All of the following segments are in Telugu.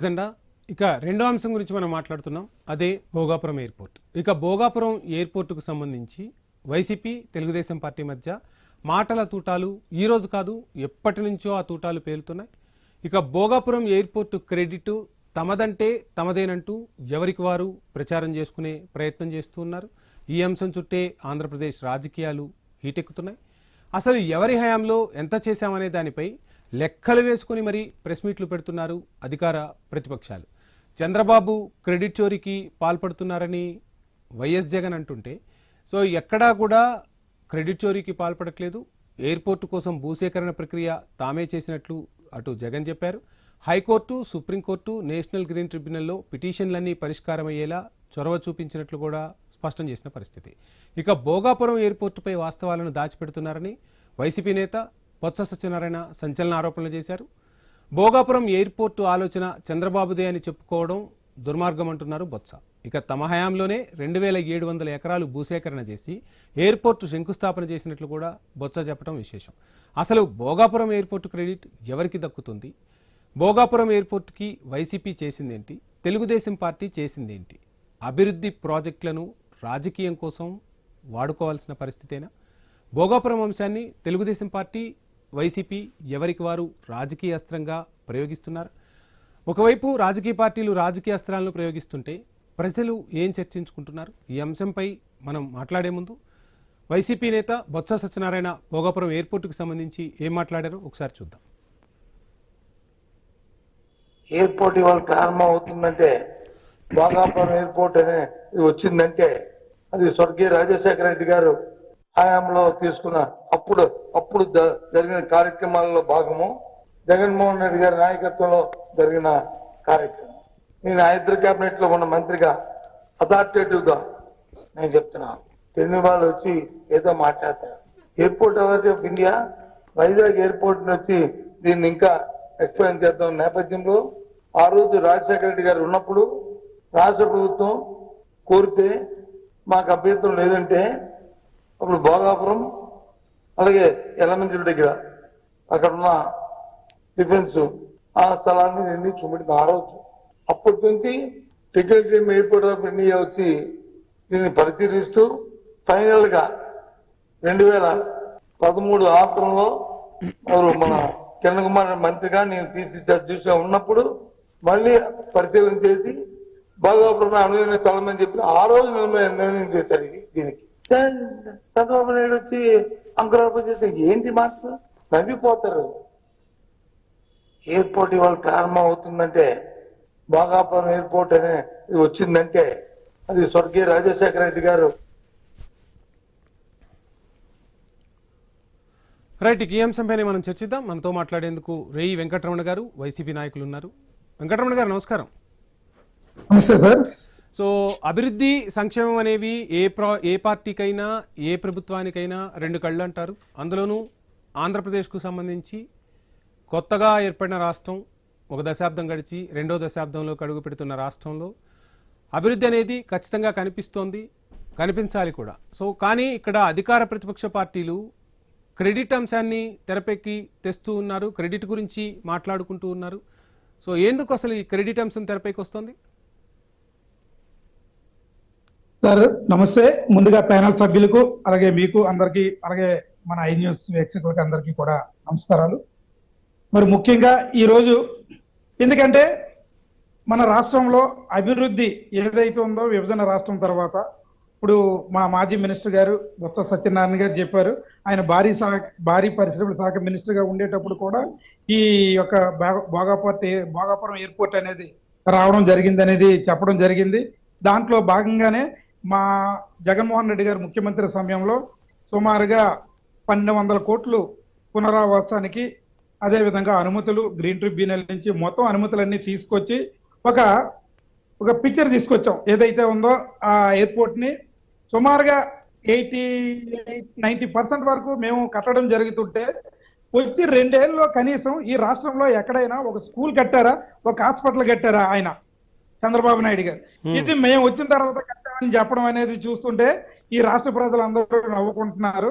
ఎజెండా ఇక రెండో అంశం గురించి మనం మాట్లాడుతున్నాం. అదే భోగాపురం ఎయిర్పోర్ట్. ఇక భోగాపురం ఎయిర్పోర్టుకు సంబంధించి వైసీపీ తెలుగుదేశం పార్టీ మధ్య మాటల తూటాలు ఈ రోజు కాదు ఎప్పటి నుంచో ఆ తూటాలు పేలుతున్నాయి. ఇక భోగాపురం ఎయిర్పోర్టు క్రెడిట్ తమదంటే తమదేనంటూ ఎవరికి వారు ప్రచారం చేసుకునే ప్రయత్నం చేస్తూ ఉన్నారు. ఈ అంశం చుట్టే ఆంధ్రప్రదేశ్ రాజకీయాలు హీటెక్కుతున్నాయి. అసలు ఎవరి హయాంలో ఎంత చేశామనే దానిపై లెక్కలు వేసుకుని మరీ ప్రెస్ మీట్లు పెడుతున్నారు అధికార ప్రతిపక్షాలు. చంద్రబాబు క్రెడిట్ చోరీకి పాల్పడుతున్నారని వైఎస్ జగన్ అంటుంటే, సో ఎక్కడా కూడా క్రెడిట్ చోరీకి పాల్పడట్లేదు, ఎయిర్పోర్టు కోసం భూసేకరణ ప్రక్రియ తామే చేసినట్లు అటు జగన్ చెప్పారు. హైకోర్టు, సుప్రీంకోర్టు, నేషనల్ గ్రీన్ ట్రిబ్యునల్లో పిటిషన్లన్నీ పరిష్కారమయ్యేలా చొరవ చూపించినట్లు కూడా స్పష్టం చేసిన పరిస్థితి. ఇక భోగాపురం ఎయిర్పోర్టుపై వాస్తవాలను దాచిపెడుతున్నారని వైసీపీ నేత బొత్స సత్యనారాయణ సంచలన ఆరోపణలు చేశారు. భోగాపురం ఎయిర్పోర్టు ఆలోచన చంద్రబాబుదే అని చెప్పుకోవడం దుర్మార్గం అంటున్నారు బొత్స. ఇక తమ హయాంలోనే 2700 ఎకరాలు భూసేకరణ చేసి ఎయిర్పోర్టు శంకుస్థాపన చేసినట్లు కూడా బొత్స చెప్పడం విశేషం. అసలు భోగాపురం ఎయిర్పోర్టు క్రెడిట్ ఎవరికి దక్కుతుంది? భోగాపురం ఎయిర్పోర్టుకి వైసీపీ చేసిందేంటి? తెలుగుదేశం పార్టీ చేసిందేంటి? అభివృద్ధి ప్రాజెక్టులను రాజకీయం కోసం వాడుకోవాల్సిన పరిస్థితేనా? భోగాపురం అంశాన్ని తెలుగుదేశం పార్టీ, వైసీపీ ఎవరికి వారు రాజకీయ అస్త్రంగా ప్రయోగిస్తున్నారు. ఒకవైపు రాజకీయ పార్టీలు రాజకీయ అస్త్రాలను ప్రయోగిస్తుంటే ప్రజలు ఏం చర్చించుకుంటున్నారు? ఈ అంశంపై మనం మాట్లాడే ముందు వైసీపీ నేత బొత్స సత్యనారాయణ భోగాపురం ఎయిర్పోర్టుకు సంబంధించి ఏం మాట్లాడారో ఒకసారి చూద్దాం. ఎయిర్పోర్ట్ ఇవాళ ప్రారంభం అవుతుందంటే, భోగాపురం ఎయిర్పోర్ట్ అనే వచ్చిందంటే అది స్వర్గీయ రాజశేఖర రెడ్డి గారు హయాంలో తీసుకున్న అప్పుడు జరిగిన కార్యక్రమాలలో భాగము, జగన్మోహన్ రెడ్డి గారి నాయకత్వంలో జరిగిన కార్యక్రమం. నేను హైదరాబాద్ కేబినెట్ లో ఉన్న మంత్రిగా అథారిటేటివ్ గా నేను చెప్తున్నాను. తెలియని వాళ్ళు వచ్చి ఏదో మాట్లాడతారు. Airport authority of India Vizag airport వచ్చి దీన్ని ఇంకా ఎక్స్ప్లెయిన్ చేద్దాం నేపథ్యంలో ఆ రోజు రాజశేఖర రెడ్డి గారు ఉన్నప్పుడు రాష్ట్ర ప్రభుత్వం కోరితే మాకు అభ్యంతరం లేదంటే అప్పుడు భోగాపురం అలాగే ఎలమంచిల దగ్గర అక్కడ ఉన్న డిఫెన్స్ ఆ స్థలాన్ని నిండి చూపెట్టింది ఆ రోజు. అప్పటి నుంచి సెక్రటరీ ఎయిర్పోర్ట్ ఆఫ్ ఇండియా వచ్చి దీన్ని పరిశీలిస్తూ ఫైనల్ గా 2013 ఆంధ్రంలో మన కిరణ్ కుమార్ మంత్రిగా నేను పిసిసి అధ్యక్షుడిగా ఉన్నప్పుడు మళ్ళీ పరిశీలన చేసి భోగాపురం అనువైన స్థలం అని చెప్పి ఆ రోజు నిర్ణయం చేశారు. దీనికి చంద్రబాబు నాయుడు వచ్చి అంకురార్పణ చేస్తే ఏంటి మాటలు నవ్విపోతారు. ఎయిర్పోర్ట్ ఇవాళ ప్రారంభం అవుతుందంటే, భోగాపురం ఎయిర్పోర్ట్ అనే వచ్చిందంటే అది స్వర్గీయ రాజశేఖర రెడ్డి గారు. రైట్, ఈ అంశంపైనే మనం చర్చిద్దాం. మనతో మాట్లాడేందుకు రేయి వెంకటరమణ గారు, వైసీపీ నాయకులు ఉన్నారు. వెంకటరమణ గారు నమస్కారం. నమస్తే సార్. సో అభివృద్ధి, సంక్షేమం అనేవి ఏ పార్టీకైనా ఏ ప్రభుత్వానికైనా రెండు కళ్ళు అంటారు. అందులోనూ ఆంధ్రప్రదేశ్కు సంబంధించి కొత్తగా ఏర్పడిన రాష్ట్రం, ఒక దశాబ్దం గడిచి రెండో దశాబ్దంలో అడుగు పెడుతున్న రాష్ట్రంలో అభివృద్ధి అనేది ఖచ్చితంగా కనిపిస్తోంది, కనిపించాలి కూడా. సో కానీ ఇక్కడ అధికార ప్రతిపక్ష పార్టీలు క్రెడిట్ అంశాన్ని తెరపెక్కి తెస్తూ ఉన్నారు, క్రెడిట్ గురించి మాట్లాడుకుంటూ ఉన్నారు. సో ఎందుకు అసలు ఈ క్రెడిట్ అంశం తెరపైకి వస్తుంది? సార్ నమస్తే. ముందుగా ప్యానల్ సభ్యులకు, అలాగే మీకు అందరికి, అలాగే మన ఐ న్యూస్ వీక్షకులకి అందరికీ కూడా నమస్కారాలు. మరి ముఖ్యంగా ఈరోజు ఎందుకంటే మన రాష్ట్రంలో అభివృద్ధి ఏదైతే ఉందో విభజన రాష్ట్రం తర్వాత, ఇప్పుడు మా మాజీ మినిస్టర్ గారు బొత్స సత్యనారాయణ గారు చెప్పారు, ఆయన భారీ పరిశ్రమల శాఖ మినిస్టర్ గా ఉండేటప్పుడు కూడా ఈ యొక్క భోగాపురం ఎయిర్పోర్ట్ అనేది రావడం జరిగింది అనేది చెప్పడం జరిగింది. దాంట్లో భాగంగానే మా జగన్మోహన్ రెడ్డి గారు ముఖ్యమంత్రి సమయంలో సుమారుగా 1200 కోట్లు పునరావాసానికి, అదేవిధంగా అనుమతులు గ్రీన్ ట్రిబ్యునల్ నుంచి మొత్తం అనుమతులన్నీ తీసుకొచ్చి ఒక పిక్చర్ తీసుకొచ్చాం. ఏదైతే ఉందో ఆ ఎయిర్పోర్ట్ ని సుమారుగా 80-90% వరకు మేము కట్టడం జరుగుతుంటే, వచ్చి 2 ఏళ్ళలో కనీసం ఈ రాష్ట్రంలో ఎక్కడైనా ఒక స్కూల్ కట్టారా, ఒక హాస్పిటల్ కట్టారా ఆయన చంద్రబాబు నాయుడు గారు? ఇది మేము వచ్చిన తర్వాత కట్టామని చెప్పడం అనేది చూస్తుంటే ఈ రాష్ట్ర ప్రజలందరూ నవ్వుకుంటున్నారు.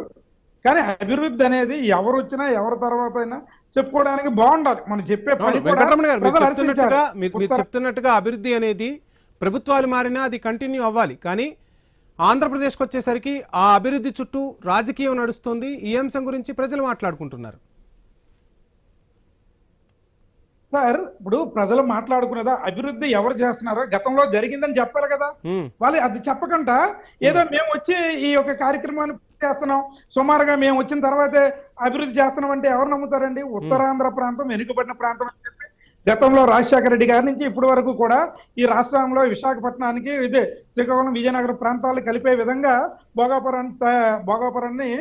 కానీ అభివృద్ధి అనేది ఎవరు వచ్చినా ఎవరి తర్వాత అయినా చెప్పుకోవడానికి బాగుండాలి. మనం చెప్పే పని కూడా వెంకటరమణ గారు మీరు ప్రజలు చెప్తున్నట్టుగా హర్షించాలి. మీరు చెప్తున్నట్టుగా అభివృద్ధి అనేది ప్రభుత్వాలు మారినా అది కంటిన్యూ అవ్వాలి. కానీ ఆంధ్రప్రదేశ్కి వచ్చేసరికి ఆ అభివృద్ధి చుట్టూ రాజకీయం నడుస్తుంది. ఈ అంశం గురించి ప్రజలు మాట్లాడుకుంటున్నారు. సార్ ఇప్పుడు ప్రజలు మాట్లాడుకునేదా అభివృద్ధి ఎవరు చేస్తున్నారో గతంలో జరిగిందని చెప్పాలి కదా. వాళ్ళు అది చెప్పకుండా ఏదో మేము వచ్చి ఈ యొక్క కార్యక్రమాన్ని చేస్తున్నాం, సుమారుగా మేము వచ్చిన తర్వాతే అభివృద్ధి చేస్తున్నాం అంటే ఎవరు నమ్ముతారండి? ఉత్తరాంధ్ర ప్రాంతం వెనుకబడిన ప్రాంతం అని చెప్పి గతంలో రాజశేఖర రెడ్డి గారి నుంచి ఇప్పటి వరకు కూడా ఈ రాష్ట్రంలో విశాఖపట్నానికి ఇదే శ్రీకాకుళం విజయనగరం ప్రాంతాలు కలిపే విధంగా భోగాపురాన్ని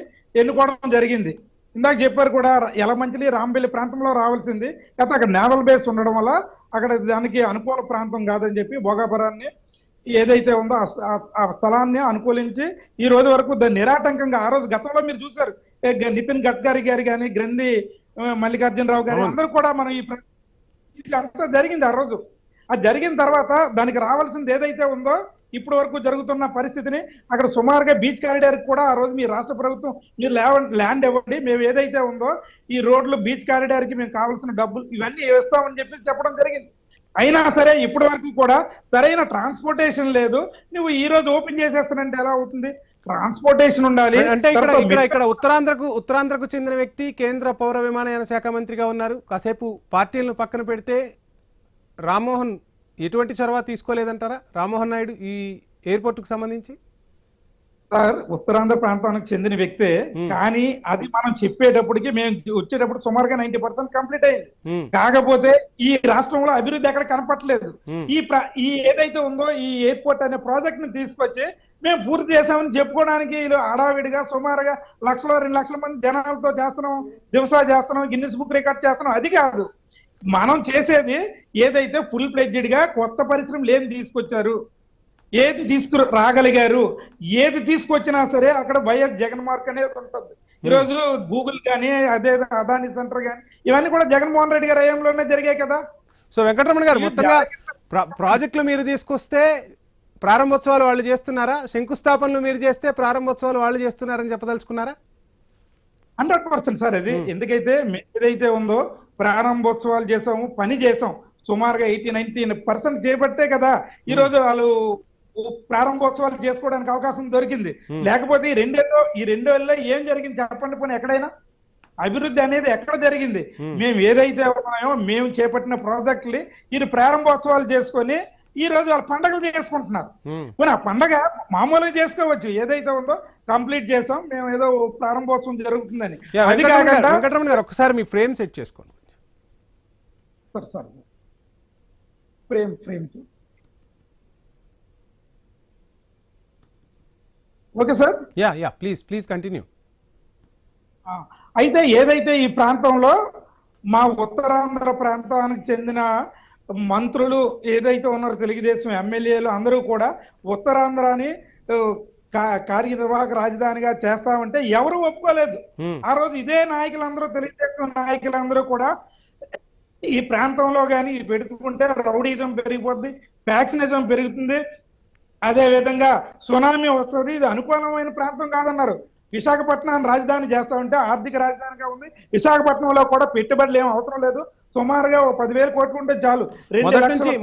ఎన్నుకోవడం జరిగింది. ఇందాక చెప్పారు కూడా యలమంచిలి రాంబెల్లి ప్రాంతంలో రావాల్సింది, అయితే అక్కడ నేవల్ బేస్ ఉండడం వల్ల అక్కడ దానికి అనుకూల ప్రాంతం కాదని చెప్పి భోగాపురాన్ని ఏదైతే ఉందో ఆ స్థలాన్ని అనుకూలించి ఈ రోజు వరకు దాన్ని నిరాటంకంగా ఆ రోజు గతంలో మీరు చూసారు నితిన్ గడ్కరీ గారు కానీ గ్రంథి మల్లికార్జునరావు గారు అందరూ కూడా మనం ఇది అంతా జరిగింది. ఆ రోజు అది జరిగిన తర్వాత దానికి రావాల్సింది ఏదైతే ఉందో ఇప్పటి వరకు జరుగుతున్న పరిస్థితిని అక్కడ సుమారుగా బీచ్ కారిడార్ కూడా ఆ రోజు మీ రాష్ట్ర ప్రభుత్వం మీరు ల్యాండ్ ఇవ్వండి, మేము ఏదైతే ఉందో ఈ రోడ్లు బీచ్ కారిడార్ కి మేము కావాల్సిన డబ్బులు ఇవన్నీ వేస్తామని చెప్పి చెప్పడం జరిగింది. అయినా సరే ఇప్పటి వరకు కూడా సరైన ట్రాన్స్పోర్టేషన్ లేదు. నువ్వు ఈ రోజు ఓపెన్ చేసేస్తానంటే ఎలా అవుతుంది? ట్రాన్స్పోర్టేషన్ ఉండాలి. అంటే ఇక్కడ ఉత్తరాంధ్రకు చెందిన వ్యక్తి కేంద్ర పౌర విమానయాన శాఖ మంత్రిగా ఉన్నారు. కాసేపు పార్టీలను పక్కన పెడితే రామ్మోహన్ ఎటువంటి చొరవ తీసుకోలేదంటారా రామ్మోహన్ నాయుడు ఈ ఎయిర్పోర్ట్ కు సంబంధించి? సార్ ఉత్తరాంధ్ర ప్రాంతానికి చెందిన వ్యక్తే, కానీ అది మనం చెప్పేటప్పటికి మేము వచ్చేటప్పుడు సుమారుగా 90% కంప్లీట్ అయింది. కాకపోతే ఈ రాష్ట్రంలో అభివృద్ధి ఎక్కడ కనపట్లేదు. ఈ ఏదైతే ఉందో ఈ ఎయిర్పోర్ట్ అనే ప్రాజెక్ట్ ని తీసుకొచ్చి మేము పూర్తి చేసామని చెప్పుకోవడానికి హడావిడిగా సుమారుగా 1,00,000 2 లక్షల మంది జనాలతో చేస్తున్నాం, దివసా చేస్తున్నాం, గిన్నిస్ బుక్ రికార్డ్ చేస్తున్నాం. అది కాదు మనం చేసేది. ఏదైతే ఫుల్ ఫ్లెడ్జెడ్ గా కొత్త పరిశ్రమలు ఏం తీసుకొచ్చారు, ఏది తీసుకురాగలిగారు, ఏది తీసుకొచ్చినా సరే అక్కడ వైఎస్ జగన్ మార్క్ అనేది ఉంటుంది. ఈరోజు గూగుల్ కానీ అదే అదాని సెంటర్ కానీ ఇవన్నీ కూడా జగన్మోహన్ రెడ్డి గారి హయాంలోనే జరిగాయి కదా. సో వెంకటరమణ గారు మొత్తంగా ప్రాజెక్టులు మీరు తీసుకొస్తే ప్రారంభోత్సవాలు వాళ్ళు చేస్తున్నారా, శంకుస్థాపనలు మీరు చేస్తే ప్రారంభోత్సవాలు వాళ్ళు చేస్తున్నారని చెప్పదలుచుకున్నారా? 100% సార్. అది ఎందుకైతే ఏదైతే ఉందో ప్రారంభోత్సవాలు చేసాము, పని చేసాం, సుమారుగా 80-90% చేపట్టే కదా ఈ రోజు వాళ్ళు ప్రారంభోత్సవాలు చేసుకోవడానికి అవకాశం దొరికింది. లేకపోతే ఈ రెండేళ్ళలో ఏం జరిగింది చెప్పండి? పోనీ ఎక్కడైనా అభివృద్ధి అనేది ఎక్కడ జరిగింది? మేము ఏదైతే ఉన్నాయో మేము చేపట్టిన ప్రాజెక్టులు ఇది ప్రారంభోత్సవాలు చేసుకొని ఈ రోజు వాళ్ళు పండగలు చేసుకుంటున్నారు. పోనీ ఆ పండగ మామూలుగా చేసుకోవచ్చు, ఏదైతే ఉందో కంప్లీట్ చేసాం మేము ఏదో ప్రారంభోత్సవం జరుగుతుందని. అది కాకుండా వెంకటరమణ గారు ఒకసారి మీ ఫ్రేమ్ సెట్ చేసుకోండి. Sir frame okay sir. Yeah please continue. అయితే ఏదైతే ఈ ప్రాంతంలో మా ఉత్తరాంధ్ర ప్రాంతానికి చెందిన మంత్రులు ఏదైతే ఉన్నారో తెలుగుదేశం ఎమ్మెల్యేలు అందరూ కూడా ఉత్తరాంధ్రాని కార్యనిర్వాహక రాజధానిగా చేస్తామంటే ఎవరు ఒప్పుకోలేదు. ఆ రోజు ఇదే నాయకులందరూ తెలుగుదేశం నాయకులందరూ కూడా ఈ ప్రాంతంలో కానీ పెడుతుంటే రౌడీజం పెరిగిపోద్ది, ఫ్యాక్షనిజం పెరుగుతుంది, అదే విధంగా సునామీ వస్తుంది, ఇది అనుకూలమైన ప్రాంతం కాదన్నారు. విశాఖపట్నాన్ని రాజధాని చేస్తా ఉంటే ఆర్థిక రాజధానిగా ఉంది. విశాఖపట్నంలో కూడా పెట్టుబడులు ఏం అవసరం లేదు, సుమారుగా 10,000 కోట్లు ఉంటే చాలు.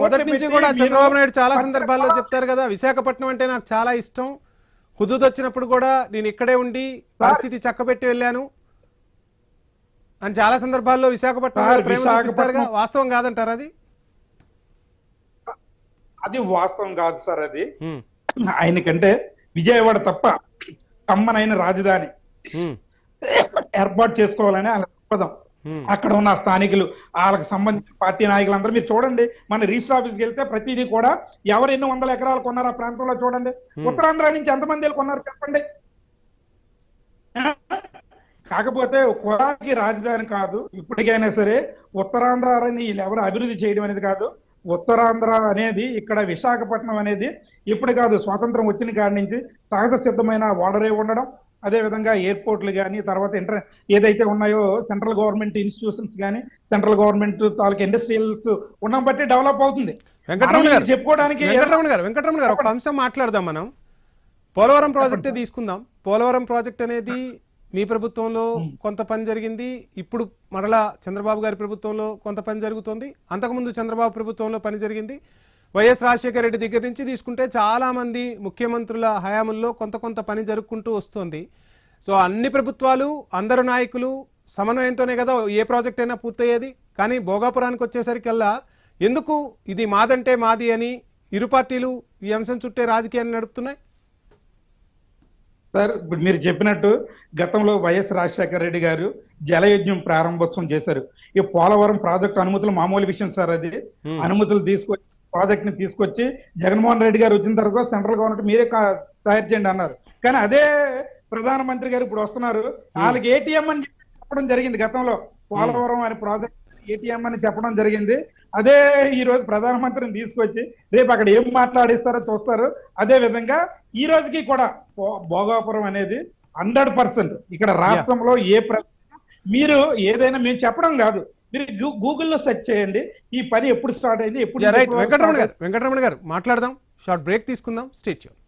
మొదటి నుంచి కూడా చంద్రబాబు నాయుడు చాలా సందర్భాల్లో చెప్తారు కదా, విశాఖపట్నం అంటే నాకు చాలా ఇష్టం, హుదూద్ వచ్చినప్పుడు కూడా నేను ఇక్కడే ఉండి పరిస్థితి చక్కబెట్టి వెళ్ళాను అని చాలా సందర్భాల్లో విశాఖపట్నం వాస్తవం కాదంటారు? అది వాస్తవం కాదు సార్. అది ఆయనకంటే విజయవాడ తప్ప కమ్మనైన రాజధాని ఏర్పాటు చేసుకోవాలని వాళ్ళ దృక్పథం. అక్కడ ఉన్న స్థానికులు వాళ్ళకి సంబంధించిన పార్టీ నాయకులందరూ మీరు చూడండి, మన రిజిస్టర్ ఆఫీస్కి వెళ్తే ప్రతిదీ కూడా ఎవరు ఎన్ని 100 ఎకరాలు కొన్నారు ఆ ప్రాంతంలో చూడండి. ఉత్తరాంధ్ర నుంచి ఎంతమంది కొన్నారు చెప్పండి. కాకపోతే కులానికి రాజధాని కాదు, ఇప్పటికైనా సరే ఉత్తరాంధ్ర వీళ్ళు ఎవరు అభివృద్ధి చేయడం అనేది కాదు. ఉత్తరాంధ్ర అనేది ఇక్కడ విశాఖపట్నం అనేది ఇప్పుడు కాదు, స్వాతంత్రం వచ్చిన కాడి నుంచి సహజ సిద్ధమైన వాడరే ఉండడం, అదే విధంగా ఎయిర్పోర్ట్లు కానీ తర్వాత ఏదైతే ఉన్నాయో సెంట్రల్ గవర్నమెంట్ ఇన్స్టిట్యూషన్స్ కానీ సెంట్రల్ గవర్నమెంట్ తాలూకు ఇండస్ట్రియల్స్ ఉండడం బట్టి డెవలప్ అవుతుంది. చెప్పుకోవడానికి వెంకటరమణ గారు ఒక అంశం మాట్లాడదాం మనం. పోలవరం ప్రాజెక్టే తీసుకుందాం. పోలవరం ప్రాజెక్ట్ అనేది మీ ప్రభుత్వంలో కొంత పని జరిగింది, ఇప్పుడు మరలా చంద్రబాబు గారి ప్రభుత్వంలో కొంత పని జరుగుతోంది, అంతకుముందు చంద్రబాబు ప్రభుత్వంలో పని జరిగింది. వైఎస్ రాజశేఖర రెడ్డి దగ్గర నుంచి తీసుకుంటే చాలా మంది ముఖ్యమంత్రుల హయాముల్లో కొంత పని జరుపుకుంటూ వస్తుంది. సో అన్ని ప్రభుత్వాలు, అందరు నాయకులు సమన్వయంతోనే కదా ఏ ప్రాజెక్ట్ అయినా పూర్తయ్యేది. కానీ భోగాపురానికి వచ్చేసరికల్లా ఎందుకు ఇది మాదంటే మాది అని ఇరు పార్టీలు ఈ అంశం చుట్టే రాజకీయాన్ని నడుపుతున్నాయి? సార్, ఇప్పుడు మీరు చెప్పినట్టు గతంలో వైఎస్ రాజశేఖర రెడ్డి గారు జలయజ్ఞం ప్రారంభోత్సవం చేశారు. ఈ పోలవరం ప్రాజెక్టు అనుమతులు మామూలు విషయం సార్. అది అనుమతులు తీసుకొచ్చి ప్రాజెక్ట్ ని తీసుకొచ్చి జగన్మోహన్ రెడ్డి గారు వచ్చిన తర్వాత సెంట్రల్ గవర్నమెంట్ మీరే తయారు చేయండి అన్నారు. కానీ అదే ప్రధానమంత్రి గారు ఇప్పుడు వస్తున్నారు, వాళ్ళకి ఏటీఎం అని చెప్పడం జరిగింది. గతంలో పోలవరం అనే ప్రాజెక్ట్ ఏటీఎం అని చెప్పడం జరిగింది. అదే ఈ రోజు ప్రధానమంత్రిని తీసుకొచ్చి రేపు అక్కడ ఏం మాట్లాడిస్తారో చూస్తారు. అదే విధంగా ఈ రోజుకి కూడా భోగాపురం అనేది 100% ఇక్కడ రాష్ట్రంలో మీరు ఏదైనా మేము చెప్పడం కాదు, మీరు గూగుల్లో సెర్చ్ చేయండి ఈ పని ఎప్పుడు స్టార్ట్ అయింది, ఎప్పుడు. వెంకటరమణ గారు మాట్లాడదాం, షార్ట్ బ్రేక్ తీసుకుందాం, stay tune.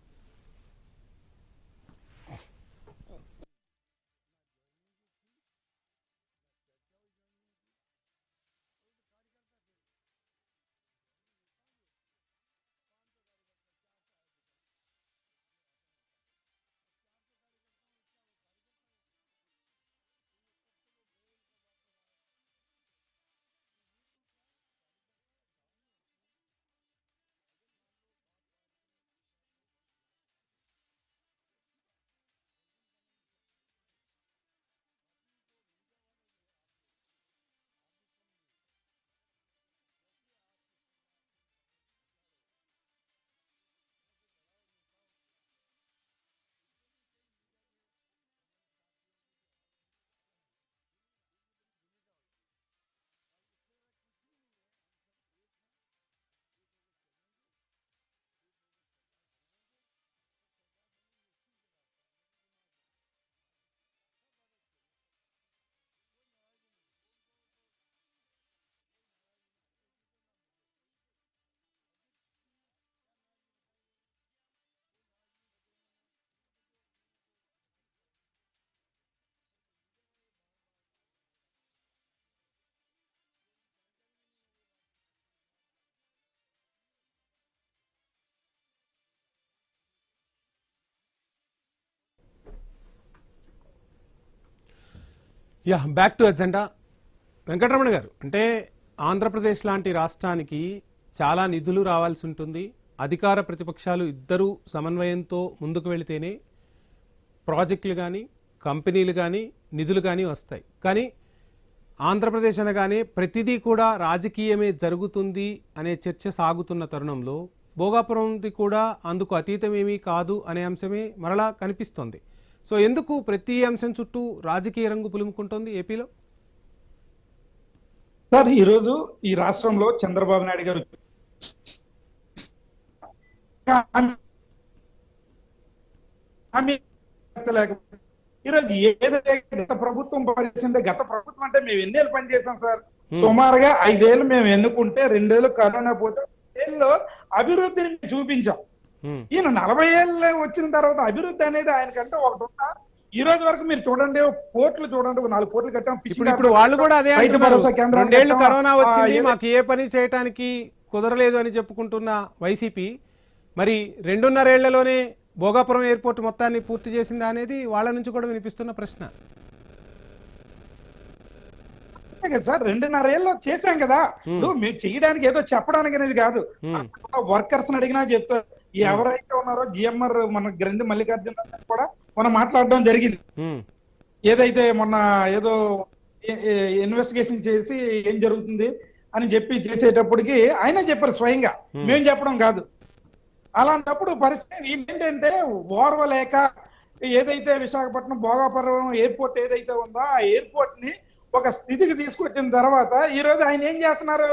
Back to agenda. Venkataramana గారు, అంటే ఆంధ్రప్రదేశ్ లాంటి రాష్ట్రానికి చాలా నిధులు రావాల్సి ఉంటుంది. అధికార ప్రతిపక్షాలు ఇద్దరూ సమన్వయంతో ముందుకు వెళితేనే ప్రాజెక్టులు కానీ కంపెనీలు కానీ నిధులు కానీ వస్తాయి. కానీ ఆంధ్రప్రదేశ్ అనగానే ప్రతిదీ కూడా రాజకీయమే జరుగుతుంది అనే చర్చ సాగుతున్న తరుణంలో భోగాపురంది కూడా అందుకు అతీతమేమీ కాదు అనే అంశమే మరలా కనిపిస్తోంది. సో ఎందుకు ప్రతి అంశం చుట్టూ రాజకీయ రంగు పులుముకుంటోంది ఏపీలో? సార్, ఈరోజు ఈ రాష్ట్రంలో చంద్రబాబు నాయుడు గారు ఈరోజు ఏదైతే గత ప్రభుత్వం పనిచేసిందో, గత ప్రభుత్వం అంటే మేము ఎన్నేళ్ళు పనిచేసాం సార్? సుమారుగా 5 ఏళ్ళు మేము ఎన్నుకుంటే 2 ఏళ్ళు కరోనా పోతే 5 ఏళ్ళలో అభివృద్ధిని చూపించాం. ఈయన 40 ఏళ్ళు వచ్చిన తర్వాత అభివృద్ధి అనేది ఆయనకంటే ఒకటి ఉందా? ఈ రోజు వరకు మీరు చూడండి, పోర్టులు చూడండి, 4 పోర్టులు కట్టాం. ఇప్పుడు వాళ్ళు కూడా అదే అంటున్నారు, 2 ఏళ్ళు కరోనా వచ్చింది మాకు ఏ పని చేయడానికి కుదరలేదు అని చెప్పుకుంటున్న వైసీపీ మరి 2.5 ఏళ్లలోనే భోగాపురం ఎయిర్పోర్ట్ మొత్తాన్ని పూర్తి చేసిందా అనేది వాళ్ళ నుంచి కూడా వినిపిస్తున్న ప్రశ్న. సార్ 2.5 ఏళ్ళు చేశాం కదా, ఇప్పుడు మీరు చేయడానికి ఏదో చెప్పడానికి అనేది కాదు. వర్కర్స్ అడిగినా చెప్తారు. ఎవరైతే ఉన్నారో జిఎంఆర్ మన గ్రంథి మల్లికార్జున కూడా మనం మాట్లాడడం జరిగింది. ఏదైతే మొన్న ఏదో ఇన్వెస్టిగేషన్ చేసి ఏం జరుగుతుంది అని చెప్పి చేసేటప్పటికి ఆయన చెప్పారు స్వయంగా, మేము చెప్పడం కాదు. అలాంటప్పుడు పరిస్థితి ఏంటంటే ఓర్వలేక ఏదైతే విశాఖపట్నం భోగాపురం ఎయిర్పోర్ట్ ఏదైతే ఉందో ఆ ఎయిర్పోర్ట్ ని ఒక స్థితికి తీసుకొచ్చిన తర్వాత ఈ రోజు ఆయన ఏం చేస్తున్నారు,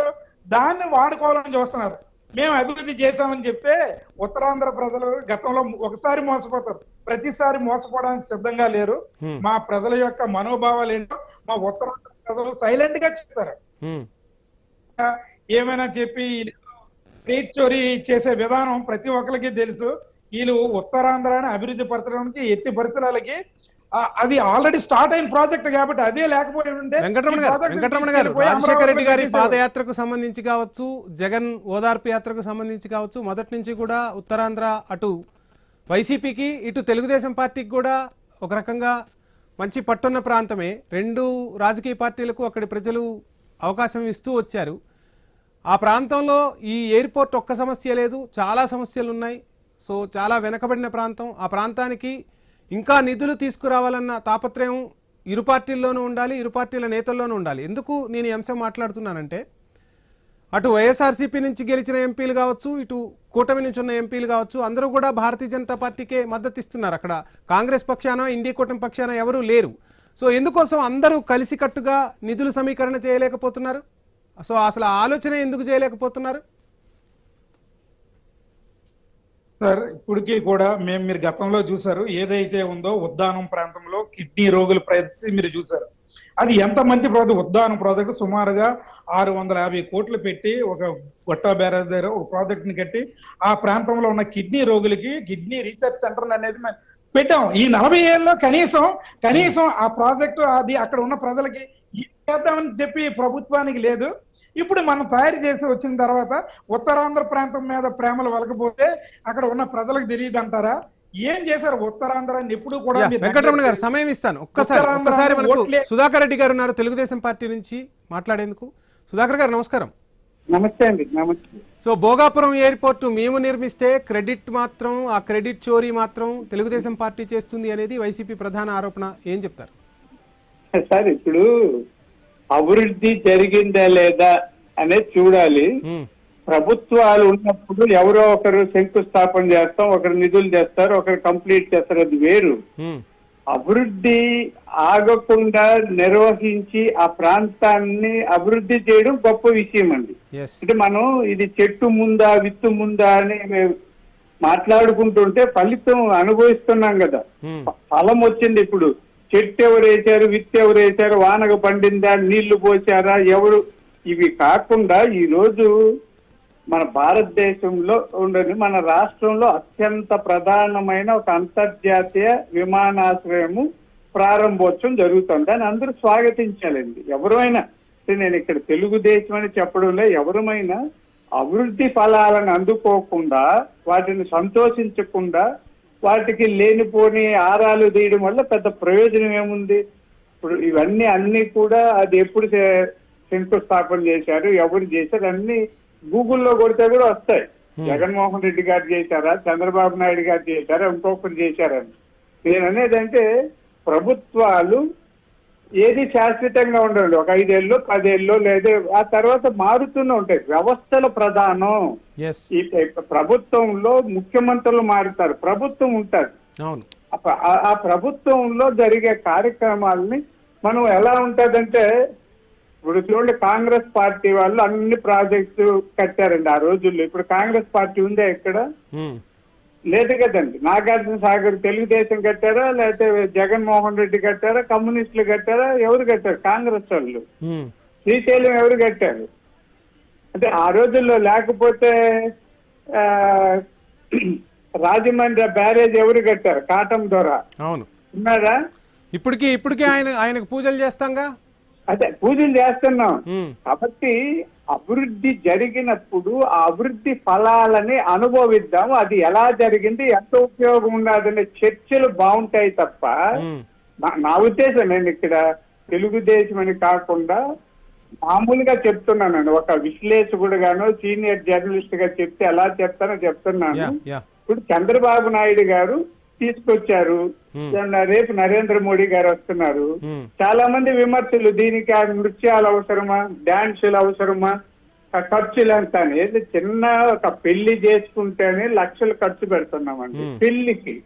దాన్ని వాడుకోవాలని చూస్తున్నారు. మేము అభివృద్ధి చేశామని చెప్తే ఉత్తరాంధ్ర ప్రజలు గతంలో ఒకసారి మోసపోతారు, ప్రతిసారి మోసపోవడానికి సిద్ధంగా లేరు. మా ప్రజల యొక్క మనోభావాలు ఏంటో మా ఉత్తరాంధ్ర ప్రజలు సైలెంట్ గా చూస్తారు. ఏమైనా చెప్పి రేట్ చోరీ చేసే విధానం ప్రతి ఒక్కరికి తెలుసు. వీళ్ళు ఉత్తరాంధ్రాన్ని అభివృద్ధి పరచడానికి ఎట్టి పరిస్థితులకి అది ఆల్రెడీ స్టార్ట్ అయిన ప్రాజెక్ట్ కాబట్టి అదే లేకపోయి ఉంటే వెంకటరమణ గారు రాజశేఖర రెడ్డి గారి పాదయాత్రకు సంబంధించి కావచ్చు, జగన్ ఓదార్పు యాత్రకు సంబంధించి కావచ్చు, మొదటి నుంచి కూడా ఉత్తరాంధ్ర అటు వైసీపీకి ఇటు తెలుగుదేశం పార్టీకి కూడా ఒక రకంగా మంచి పట్టున్న ప్రాంతమే. రెండు రాజకీయ పార్టీలకు అక్కడి ప్రజలు అవకాశం ఇస్తూ వచ్చారు. ఆ ప్రాంతంలో ఈ ఎయిర్పోర్ట్ ఒక్క సమస్య లేదు, చాలా సమస్యలు ఉన్నాయి. సో చాలా వెనకబడిన ప్రాంతం. ఆ ప్రాంతానికి ఇంకా నిధులు తీసుకురావాలన్న తాపత్రయం ఇరు పార్టీల్లోనూ ఉండాలి, ఇరు పార్టీల నేతల్లోనూ ఉండాలి. ఎందుకు నేను ఈ అంశం మాట్లాడుతున్నానంటే, అటు వైఎస్ఆర్సీపీ నుంచి గెలిచిన ఎంపీలు కావచ్చు, ఇటు కూటమి నుంచి ఉన్న ఎంపీలు కావచ్చు, అందరూ కూడా భారతీయ జనతా పార్టీకే మద్దతు ఇస్తున్నారు. అక్కడ కాంగ్రెస్ పక్షాన, ఇండియా కూటమి పక్షాన ఎవరూ లేరు. సో ఎందుకోసం అందరూ కలిసికట్టుగా నిధులు సమీకరణ చేయలేకపోతున్నారు? సో అసలు ఆలోచన ఎందుకు చేయలేకపోతున్నారు? సార్, ఇప్పటికీ కూడా మీరు గతంలో చూసారు, ఏదైతే ఉందో ఉద్దానం ప్రాంతంలో కిడ్నీ రోగుల పరిస్థితి మీరు చూసారు. అది ఎంత మంచి ప్రాజెక్ట్. ఉద్దానం ప్రాజెక్టు సుమారుగా 650 కోట్లు పెట్టి ఒక గొట్టా బ్యారేజ్ దగ్గర ఒక ప్రాజెక్ట్ ని కట్టి ఆ ప్రాంతంలో ఉన్న కిడ్నీ రోగులకి కిడ్నీ రీసెర్చ్ సెంటర్ అనేది పెట్టాం. ఈ 40 ఏళ్ళలో కనీసం ఆ ప్రాజెక్టు అది అక్కడ ఉన్న ప్రజలకి చేద్దామని చెప్పి ప్రభుత్వానికి లేదు. ఇప్పుడు మనం తయారు చేసి వచ్చిన తర్వాత ఉత్తరాంధ్ర ప్రాంతం మీద ప్రేమలు వలకపోతే అక్కడ ఉన్న ప్రజలకు తెలియదు అంటారా? ఏం చేశారు ఉత్తరాంధ్రాన్ని? ఎప్పుడు కూడా వెంకటరమణ గారు సమయం ఇస్తాను. ఒక్కసారి మనకు సుధాకర్ రెడ్డి గారు ఉన్నారు తెలుగుదేశం పార్టీ నుంచి మాట్లాడేందుకు. సుధాకర్ గారు నమస్కారం. నమస్తే అండి. నమస్తే. సో భోగాపురం ఎయిర్పోర్ట్ మేము నిర్మిస్తే క్రెడిట్ మాత్రం, ఆ క్రెడిట్ చోరీ మాత్రం తెలుగుదేశం పార్టీ చేస్తుంది అనేది వైసీపీ ప్రధాన ఆరోపణ. ఏం చెప్తారు సార్? ఇప్పుడు అభివృద్ధి జరిగిందా లేదా అనేది చూడాలి. ప్రభుత్వాలు ఉన్నప్పుడు ఎవరో ఒకరు శంకుస్థాపన చేస్తాం, ఒకరు నిధులు చేస్తారు, ఒకరు కంప్లీట్ చేస్తారు, అది వేరు. అభివృద్ధి ఆగకుండా నిర్వహించి ఆ ప్రాంతాన్ని అభివృద్ధి చేయడం గొప్ప విషయం అండి. అంటే మనం ఇది చెట్టు ముందా విత్తు ముందా అని మాట్లాడుకుంటుంటే ఫలితం అనుభవిస్తున్నాం కదా. ఫలం వచ్చింది. ఇప్పుడు చెట్టు ఎవరు వేశారు, విత్తు ఎవరు వేశారు, వానగ పండిందా, నీళ్లు పోసారా, ఎవరు, ఇవి కాకుండా ఈరోజు మన భారతదేశంలో ఉండని మన రాష్ట్రంలో అత్యంత ప్రధానమైన ఒక అంతర్జాతీయ విమానాశ్రయము ప్రారంభోత్సవం జరుగుతుంది. దాన్ని అందరూ స్వాగతించాలండి. ఎవరైనా, నేను ఇక్కడ తెలుగుదేశం అని చెప్పడంలో, ఎవరమైనా అభివృద్ధి ఫలాలను అందుకోకుండా వాటిని సంతోషించకుండా వాటికి లేనిపోని ఆరాలు తీయడం వల్ల పెద్ద ప్రయోజనం ఏముంది? ఇప్పుడు ఇవన్నీ అన్ని కూడా అది ఎప్పుడు శంకుస్థాపన చేశారు, ఎవరు చేశారు, అన్ని గూగుల్లో కొడితే కూడా వస్తాయి. జగన్మోహన్ రెడ్డి గారు చేశారా, చంద్రబాబు నాయుడు గారు చేశారా, ఇంకొకరు చేశారని. నేను అనేది అంటే ప్రభుత్వాలు ఏది శాశ్వతంగా ఉండండి. ఒక 5 ఏళ్ళు 10 ఏళ్ళు లేదా ఆ తర్వాత మారుతూనే ఉంటాయి. వ్యవస్థల ప్రధానం. ఈ ప్రభుత్వంలో ముఖ్యమంత్రులు మారుతారు, ప్రభుత్వం ఉంటారు. ఆ ప్రభుత్వంలో జరిగే కార్యక్రమాలని మనం ఎలా ఉంటదంటే, ఇప్పుడు చూడండి, కాంగ్రెస్ పార్టీ వాళ్ళు అన్ని ప్రాజెక్టు కట్టారండి ఆ రోజుల్లో. ఇప్పుడు కాంగ్రెస్ పార్టీ ఉందా ఇక్కడ? లేదు కదండి. నాగార్జున సాగర్ తెలుగుదేశం కట్టారా, లేకపోతే జగన్మోహన్ రెడ్డి కట్టారా, కమ్యూనిస్టులు కట్టారా, ఎవరు కట్టారు? కాంగ్రెస్ వాళ్ళు. శ్రీశైలం ఎవరు కట్టారు? అంటే ఆ రోజుల్లో. లేకపోతే రాజమండ్రి బ్యారేజ్ ఎవరు కట్టారు? కాటం ద్వారా. అవును, ఉన్నారా? ఇప్పటికి ఆయనకు పూజలు చేస్తాంగా. అదే పూజలు చేస్తున్నాం. కాబట్టి అభివృద్ధి జరిగినప్పుడు ఆ అభివృద్ధి ఫలాలని అనుభవిద్దాము. అది ఎలా జరిగింది, ఎంత ఉపయోగం ఉన్నదనే చర్చలు బాగుంటాయి తప్ప, నా ఉద్దేశం, నేను ఇక్కడ తెలుగుదేశం అని కాకుండా మామూలుగా చెప్తున్నానండి. ఒక విశ్లేషకుడుగాను సీనియర్ జర్నలిస్ట్ గా చెప్తే ఎలా చెప్తున్నాను. ఇప్పుడు చంద్రబాబు నాయుడు గారు తీసుకొచ్చారు, రేపు నరేంద్ర మోడీ గారు వస్తున్నారు. చాలా మంది విమర్శలు, దీనికి ఆ నృత్యాలు అవసరమా, డాన్సులు అవసరమా, ఖర్చులు ఎంత అనేది. చిన్న ఒక పెళ్లి చేసుకుంటేనే లక్షలు ఖర్చు పెడుతున్నామండి. పెళ్లికి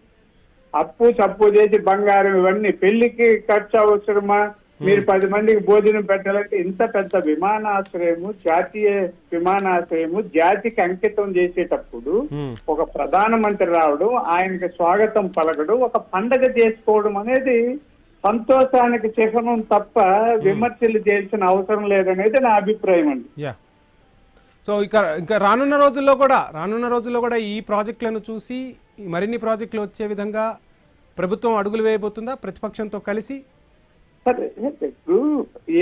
అప్పు చప్పు చేసి బంగారం ఇవన్నీ, పెళ్లికి ఖర్చు అవసరమా? మీరు 10 మందికి భోజనం పెట్టాలంటే ఇంత పెద్ద విమానాశ్రయము, జాతీయ విమానాశ్రయము జాతికి అంకితం చేసేటప్పుడు ఒక ప్రధానమంత్రి రావడం, ఆయనకి స్వాగతం పలకడం, ఒక పండగ చేసుకోవడం అనేది సంతోషానికి చిహ్నం తప్ప విమర్శలు చేయాల్సిన అవసరం లేదనేది నా అభిప్రాయం అండి. సో ఇంకా రానున్న రోజుల్లో కూడా ఈ ప్రాజెక్టులను చూసి మరిన్ని ప్రాజెక్టులు వచ్చే విధంగా ప్రభుత్వం అడుగులు వేయబోతుందా ప్రతిపక్షంతో కలిసి? సరే ఇప్పుడు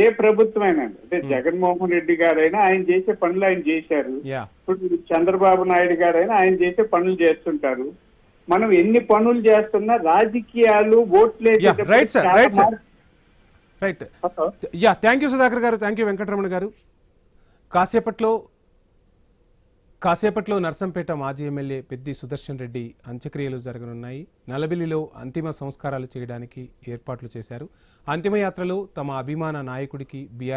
ఏ ప్రభుత్వమైనా అంటే జగన్మోహన్ రెడ్డి గారైనా ఆయన చేసే పనులు ఆయన చేశారు. యా ఇప్పుడు చంద్రబాబు నాయుడు గారైనా ఆయన చేసే పనులు చేస్తుంటారు. మనం ఎన్ని పనులు చేస్తున్నా రాజకీయాలు ఓట్లు right sir, right sir, right. Yeah, thank you Sudhakar గారు, థ్యాంక్ యూ వెంకటరమణ గారు. కాసేపట్లో నర్సంపేట మాజీ ఎమ్మెల్యే పెద్ది సుదర్శన్ రెడ్డి అంత్యక్రియలు జరగనున్నాయి. నల్లబిల్లిలో అంతిమ సంస్కారాలు చేయడానికి ఏర్పాట్లు చేశారు. అంతిమయాత్రలో తమ అభిమాన నాయకుడికి బీఆర్